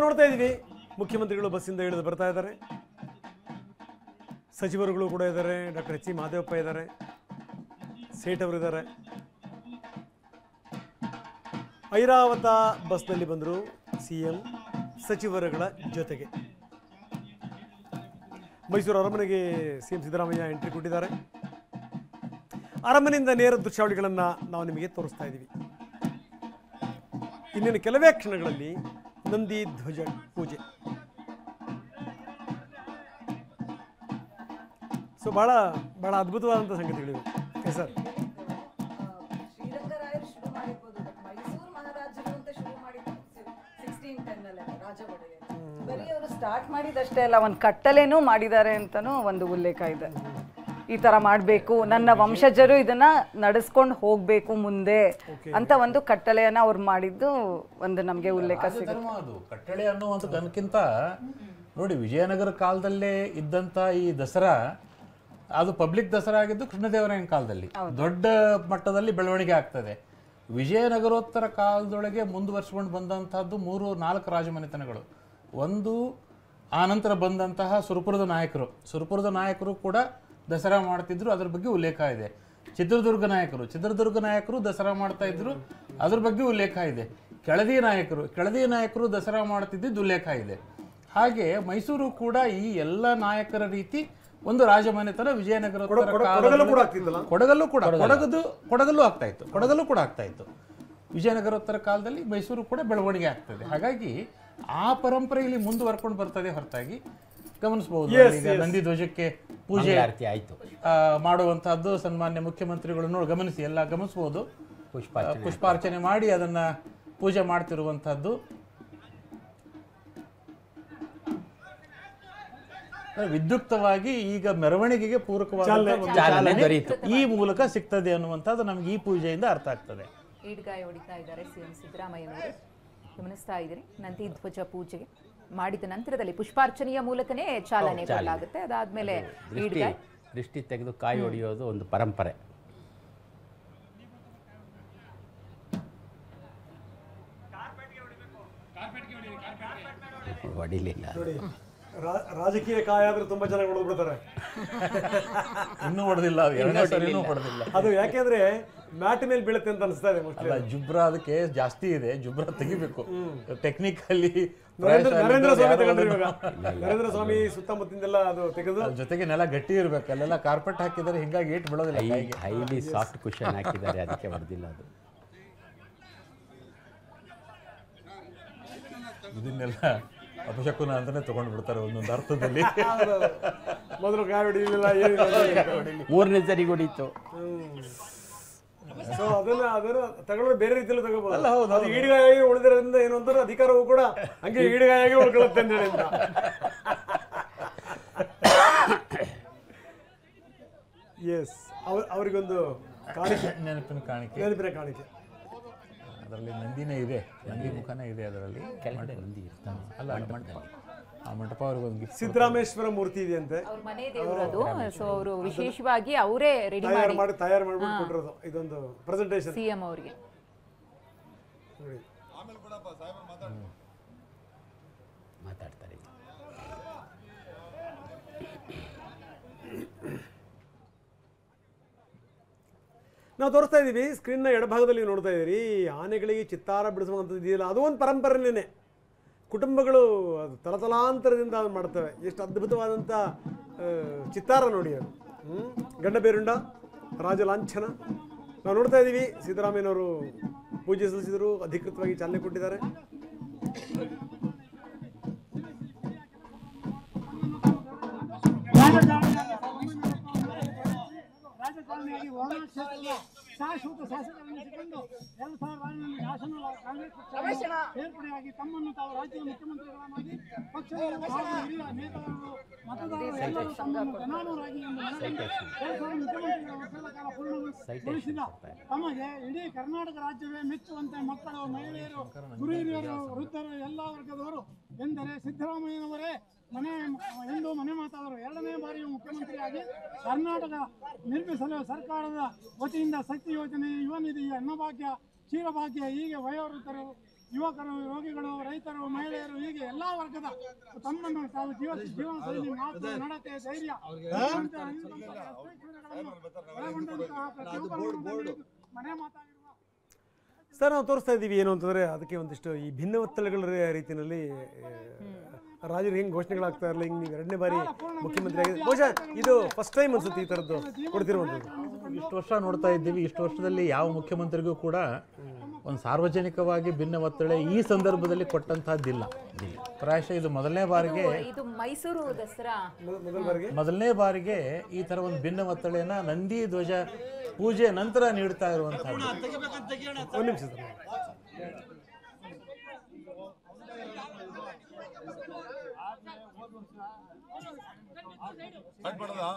ನೋಡ್ತಾ ಇದ್ದೀವಿ ಮುಖ್ಯಮಂತ್ರಿಗಳು ಬಸ್ಸಿಂದ ಇಳಿದು ಬರ್ತಾ ಇದ್ದಾರೆ. ಸಚಿವರುಗಳು ಕೂಡ ಇದ್ದಾರೆ. ಡಾಕ್ಟರ್ ಎಚ್ ಸಿ ಮಹದೇವಪ್ಪ ಇದ್ದಾರೆ, ಸೇಠ್ ಅವರು ಇದ್ದಾರೆ. ಐರಾವತ ಬಸ್ನಲ್ಲಿ ಬಂದರು ಸಿಎಂ ಸಚಿವರುಗಳ ಜೊತೆಗೆ. ಮೈಸೂರು ಅರಮನೆಗೆ ಸಿಎಂ ಸಿದ್ದರಾಮಯ್ಯ ಎಂಟ್ರಿ ಕೊಟ್ಟಿದ್ದಾರೆ. ಅರಮನೆಯಿಂದ ನೇರ ದೃಶ್ಯಾವಳಿಗಳನ್ನು ನಾವು ನಿಮಗೆ ತೋರಿಸ್ತಾ ಇದ್ದೀವಿ. ಇನ್ನೇನು ಕೆಲವೇ ಕ್ಷಣಗಳಲ್ಲಿ ನಂದಿ ಧ್ವಜ ಪೂಜೆ. ಸೊ ಬಹಳ ಬಹಳ ಅದ್ಭುತವಾದಂಥ ಸಂಗತಿಗಳಿವೆ. ಸರ್, ಶ್ರೀರಂಗರಾಯರು ಶುರು ಮಾಡಿರ್ಬೋದು, ಮೈಸೂರು ಮಹಾರಾಜರು ಅಂತ ಶುರು ಮಾಡಿದ್ದು 1610 ರಾಜ ಒಡೆಯರು. ಬರೀ ಅವರು ಸ್ಟಾರ್ಟ್ ಮಾಡಿದಷ್ಟೇ ಅಲ್ಲ, ಒಂದು ಕಟ್ಟಲೆನೂ ಮಾಡಿದ್ದಾರೆ ಅಂತನೂ ಒಂದು ಉಲ್ಲೇಖ ಇದೆ. ಈ ತರ ಮಾಡಬೇಕು, ನನ್ನ ವಂಶಜರು ಇದನ್ನ ನಡೆಸ್ಕೊಂಡು ಹೋಗ್ಬೇಕು ಮುಂದೆ ಅಂತ ಒಂದು ಕಟ್ಟಳೆಯನ್ನ ಅವ್ರು ಮಾಡಿದ್ದು ಒಂದು ನಮಗೆ ಉಲ್ಲೇಖ ಸಿಗುತ್ತೆ. ಅದು ಕಟ್ಟಳೆ ಅನ್ನುವಂಥದ್ದಕ್ಕಿಂತ ನೋಡಿ, ವಿಜಯನಗರ ಕಾಲದಲ್ಲೇ ಇದ್ದಂಥ ಈ ದಸರಾ ಅದು ಪಬ್ಲಿಕ್ ದಸರಾ ಆಗಿದ್ದು ಕೃಷ್ಣದೇವರಾಯನ ಕಾಲದಲ್ಲಿ ದೊಡ್ಡ ಮಟ್ಟದಲ್ಲಿ ಬೆಳವಣಿಗೆ ಆಗ್ತದೆ. ವಿಜಯನಗರೋತ್ತರ ಕಾಲದೊಳಗೆ ಮುಂದುವರ್ಸ್ಕೊಂಡು ಬಂದಂತಹದ್ದು 3-4 ರಾಜಮನೆತನಗಳು. ಒಂದು ಆನಂತರ ಬಂದಂತಹ ಸುರಪುರದ ನಾಯಕರು ಕೂಡ ದಸರಾ ಮಾಡ್ತಿದ್ರು, ಅದ್ರ ಬಗ್ಗೆ ಉಲ್ಲೇಖ ಇದೆ. ಚಿತ್ರದುರ್ಗ ನಾಯಕರು ದಸರಾ ಮಾಡ್ತಾ ಇದ್ರು, ಅದ್ರ ಬಗ್ಗೆ ಉಲ್ಲೇಖ ಇದೆ. ಕೆಳದಿ ನಾಯಕರು ದಸರಾ ಮಾಡ್ತಿದ್ದಿದ್ದು ಉಲ್ಲೇಖ ಇದೆ. ಹಾಗೆ ಮೈಸೂರು ಕೂಡ ಈ ಎಲ್ಲ ನಾಯಕರ ರೀತಿ ಒಂದು ರಾಜಮನೆತನ ವಿಜಯನಗರೋತ್ತರ ಕೊಡಗಲ್ಲೂ ಆಗ್ತಾ ಇತ್ತು. ವಿಜಯನಗರೋತ್ತರ ಕಾಲದಲ್ಲಿ ಮೈಸೂರು ಕೂಡ ಬೆಳವಣಿಗೆ ಆಗ್ತದೆ. ಹಾಗಾಗಿ ಆ ಪರಂಪರೆಯಲ್ಲಿ ಮುಂದುವರ್ಕೊಂಡು ಬರ್ತದೆ ಹೊರತಾಗಿ ಗಮನಿಸಬಹುದು. ಈಗ ನಂದಿ ಧ್ವಜಕ್ಕೆ ಪೂಜೆ ಆಯ್ತು ಮಾಡುವಂತಹದ್ದು ಸನ್ಮಾನ್ಯ ಮುಖ್ಯಮಂತ್ರಿಗಳು ಗಮನಿಸಿ ಎಲ್ಲ ಗಮನಿಸಬಹುದು. ಪುಷ್ಪಾರ್ಚನೆ ಮಾಡಿ ಅದನ್ನ ಪೂಜೆ ಮಾಡ್ತಿರುವಂತಹದ್ದು ವಿದ್ಯುಕ್ತವಾಗಿ ಈಗ ಮೆರವಣಿಗೆಗೆ ಪೂರಕವಾದ ಈ ಮೂಲಕ ಸಿಗ್ತದೆ ಅನ್ನುವಂಥದ್ದು ನಮ್ಗೆ ಈ ಪೂಜೆಯಿಂದ ಅರ್ಥ ಆಗ್ತದೆ. ಈಡ್ಗಾಯ ಹೊಡಿತಾ ಇದ್ದಾರೆ ಸಿಎಂ ಸಿದ್ದರಾಮಯ್ಯನವರು, ಗಮನಿಸ್ತಾ ಇದ್ದೀರಿ. ನಂದಿ ಧ್ವಜ ಪೂಜೆಗೆ ಮಾಡಿದ ನಂತರದಲ್ಲಿ ಪುಷ್ಪಾರ್ಚನೆಯ ಮೂಲಕನೇ ಚಾಲನೆ ಕೊಡಲಾಗುತ್ತೆ. ಅದಾದ್ಮೇಲೆ ದೃಷ್ಟಿ ತೆಗೆದು ಕಾಯಿ ಹೊಡೆಯೋದು ಒಂದು ಪರಂಪರೆ. ಹೊಡಿಲಿಲ್ಲ. ರಾಜಕೀಯ ಕಾಯ ಆದ್ರೆ ತುಂಬಾ ಚೆನ್ನಾಗಿ ಹೊಡೆದ್ಬಿಡ್ತಾರೆ. ಇನ್ನೂ ಹೊಡೆದಿಲ್ಲ, ಅದು ಯಾಕೆಂದ್ರೆ ಮ್ಯಾಟ್ ಮೇಲೆ ಬೀಳುತ್ತೆ ಅಂತ ಅನಿಸ್ತಾ ಇದೆ. ಜುಬ್ರಾ ಅದಕ್ಕೆ ಜಾಸ್ತಿ ಇದೆ, ಜುಬ್ರಾ ತೆಗಿಬೇಕು ಟೆಕ್ನಿಕಲಿ. ನರೇಂದ್ರ ಸ್ವಾಮಿ ಸುತ್ತಮುತ್ತಿಂದೆಲ್ಲ ಅದು ತೆಗೆದು ಜೊತೆಗೆ ನೆಲ ಗಟ್ಟಿ ಇರ್ಬೇಕು, ಅಲ್ಲೆಲ್ಲ ಕಾರ್ಪೆಟ್ ಹಾಕಿದ್ದಾರೆ, ಹಿಂಗಾಗಿ ಏಟ್ ಬಿಡೋದಿಲ್ಲ. ಹೈಲಿ ಸಾಫ್ಟ್ ಕುಷನ್ ಹಾಕಿದ್ದಾರೆ, ಅದಕ್ಕೆ ಹೊಡೆದಿಲ್ಲ. ಅದು ಇದನ್ನೆಲ್ಲ ಅಪಶಕುನ ಅಂತಾನೆ ತಗೊಂಡು ಬಿಡ್ತಾರೆ ಒಂದೊಂದು ಅರ್ಥದಲ್ಲಿ. ಮೊದಲು ಗಾಯ ಹೊಡಿಲಿಲ್ಲ, 3ನೇ ಸರಿ ಹೊಡೀತು. ಸೊ ಅದನ್ನ ತಗೊಳ್ಳೋದು ಬೇರೆ ರೀತಿಯಲ್ಲಿ ತಗೋಬಹುದು. ಅದು ಈಡುಗಾಯಾಗಿ ಉಳಿದಿರೋದ್ರಿಂದ ಏನು ಅಂತಾರೆ, ಅಧಿಕಾರವೂ ಕೂಡ ಹಂಗೆ ಈಡುಗಾಯಾಗಿ ಉಳ್ಕೊಳ್ಳುತ್ತೆ ಅಂತ ಹೇಳಿ. ಎಸ್, ಅವರಿಗೊಂದು ಕಾಣಿಕೆ, ನೆನಪಿನ ಕಾಣಿಕೆ. ಅದರಲ್ಲಿ ನಂದಿನೇ ಇದೆ, ನಂದಿ ಮುಖನೇ ಇದೆ ಅದರಲ್ಲಿ. ಕೆಳಗಡೆ ನಂದಿ ಇರ್ತಾನೆ ಅಲ್ಲ, ಆ ಮಂಟಪ ಅವ್ರಿಗೊಂದು ಸಿದ್ದರಾಮೇಶ್ವರ ಮೂರ್ತಿ ಇದೆಯಂತೆ, ಅವ್ರ ಮನೆ ದೇವರದು. ಸೊ ಅವರು ವಿಶೇಷವಾಗಿ ಅವರೇ ರೆಡಿ ಮಾಡಿ ತಯಾರು ಮಾಡಿಬಿಟ್ಟು ಕೊಟ್ಟಿರೋದು ಇದೊಂದು ಪ್ರೆಸೆಂಟೇಷನ್ ಸಿಎಂ ಅವರಿಗೆ. ಮಾತಾಡ್ತಾರೆ. ನಾವು ತೋರಿಸ್ತಾ ಇದ್ದೀವಿ ಸ್ಕ್ರೀನ್ನ ಎಡಭಾಗದಲ್ಲಿ ನೋಡ್ತಾ ಇದ್ದೀರಿ. ಆನೆಗಳಿಗೆ ಚಿತ್ತಾರ ಬಿಡಿಸುವಂಥದ್ದು ಇದೆಯಲ್ಲ, ಅದು ಒಂದು ಪರಂಪರೆನೇ. ಕುಟುಂಬಗಳು ಅದು ತಲತಲಾಂತರದಿಂದ ಅದು ಮಾಡ್ತವೆ. ಎಷ್ಟು ಅದ್ಭುತವಾದಂಥ ಚಿತ್ತಾರ ನೋಡಿ ಅದು. ಗಂಡಬೇರುಂಡ ರಾಜಲಾಂಛನ ನಾವು ನೋಡ್ತಾ ಇದ್ದೀವಿ. ಸಿದ್ದರಾಮಯ್ಯನವರು ಪೂಜೆ ಸಲ್ಲಿಸಿದರು, ಅಧಿಕೃತವಾಗಿ ಚಾಲನೆ ಕೊಟ್ಟಿದ್ದಾರೆ. ರಾಜಕಾರಣಿಯಾಗಿ ವರ್ಣಾ ಕ್ಷೇತ್ರದ ಶಾಶ್ವತ ಶಾಸಕರೆನಿಸಿಕೊಂಡು 2000 ಶಾಸನ ಕಾಂಗ್ರೆಸ್ ಪಕ್ಷ ಸೇರ್ಪಡೆಯಾಗಿ ತಮ್ಮನ್ನು ತಾವು ರಾಜ್ಯದ ಮುಖ್ಯಮಂತ್ರಿಗಳನ್ನಾಗಿ ಪಕ್ಷದ ಹಿರಿಯ ನೇತಾರರು ಮತದಾರರು ಎಲ್ಲರೂ ತಮ್ಮನ್ನು ಜನಾನುರಾಗಿ ಎಂದು ಮನಗಂಡು 2000 ಮುಖ್ಯಮಂತ್ರಿಗಳ ವರ್ಷದ ಕಾಲ ಪೂರ್ಣಗೊಳಿಸಿದ ತಮಗೆ ಇಡೀ ಕರ್ನಾಟಕ ರಾಜ್ಯವೇ ಮೆಚ್ಚುವಂತೆ ಮಕ್ಕಳು, ಮಹಿಳೆಯರು, ಗುರು-ಹಿರಿಯರು, ವೃದ್ಧರು, ಎಲ್ಲ ವರ್ಗದವರು ಎಂದರೆ ಸಿದ್ದರಾಮಯ್ಯನವರೇ ಎಂದು ಮನೆ ಮಾತಾದರು. 2ನೇ ಬಾರಿಯೂ ಮುಖ್ಯಮಂತ್ರಿಯಾಗಿ ಕರ್ನಾಟಕ ನಿರ್ಮಿಸಲು ಸರ್ಕಾರದ ವತಿಯಿಂದ ಶಕ್ತಿ ಯೋಜನೆ, ಯುವ ನಿಧಿ, ಅನ್ನಭಾಗ್ಯ, ಕ್ಷೀರಭಾಗ್ಯ, ಹೀಗೆ ವಯೋವೃದ್ಧರು, ಯುವಕರು, ರೋಗಿಗಳು, ರೈತರು, ಮಹಿಳೆಯರು, ಹೀಗೆ ಎಲ್ಲ ವರ್ಗದ ತಮ್ಮನ್ನು ತಾವು ಜೀವನ ಶೈಲಿ ಮಾತು ನಡತೆ ಧೈರ್ಯ ಒಳಗೊಂಡಂತಹ ಪ್ರತಿಯೊಬ್ಬರನ್ನು ಮನೆ ಮಾತಾಗಿರುವ ಸರ್ ನಾವು ತೋರಿಸ್ತಾ ಇದ್ದೀವಿ ಏನು ಅಂತಂದರೆ ಅದಕ್ಕೆ ಒಂದಿಷ್ಟು ಈ ಭಿನ್ನ ಒತ್ತಡಗಳ ರೀತಿಯಲ್ಲಿ ರಾಜರು ಹೆಂಗೆ ಘೋಷಣೆಗಳಾಗ್ತಾ ಇರಲಿಲ್ಲ, ಹಿಂಗೆ ನೀವು 2ನೇ ಬಾರಿ ಮುಖ್ಯಮಂತ್ರಿ ಆಗಿದೆ. ಬಹುಶಃ ಇದು ಫಸ್ಟ್ ಟೈಮ್ ಅನ್ಸುತ್ತೆ ಈ ಥರದ್ದು ಕೊಡ್ತಿರುವಂಥದ್ದು. ಇಷ್ಟು ವರ್ಷ ನೋಡ್ತಾ ಇದ್ದೀವಿ, ಇಷ್ಟು ವರ್ಷದಲ್ಲಿ ಯಾವ ಮುಖ್ಯಮಂತ್ರಿಗೂ ಕೂಡ ಒಂದು ಸಾರ್ವಜನಿಕವಾಗಿ ಭಿನ್ನ ಒತ್ತಡ ಈ ಸಂದರ್ಭದಲ್ಲಿ ಕೊಟ್ಟಂತಹದ್ದಿಲ್ಲ. ಪ್ರಾಯಶಃ ಇದು ಮೊದಲನೇ ಬಾರಿಗೆ, ಇದು ಮೈಸೂರು ದಸರಾ ಮೊದಲನೇ ಬಾರಿಗೆ ಈ ಥರ ಒಂದು ಭಿನ್ನ ಒತ್ತಡೆಯನ್ನ ನಂದಿ ಧ್ವಜ ಪೂಜೆ ನಂತರ ನೀಡ್ತಾ ಇರುವಂತಹದ್ದು. ಒಂದು ನಿಮಿಷ ಸರ್. ಕಟ್ ಮಾಡೋದಾ?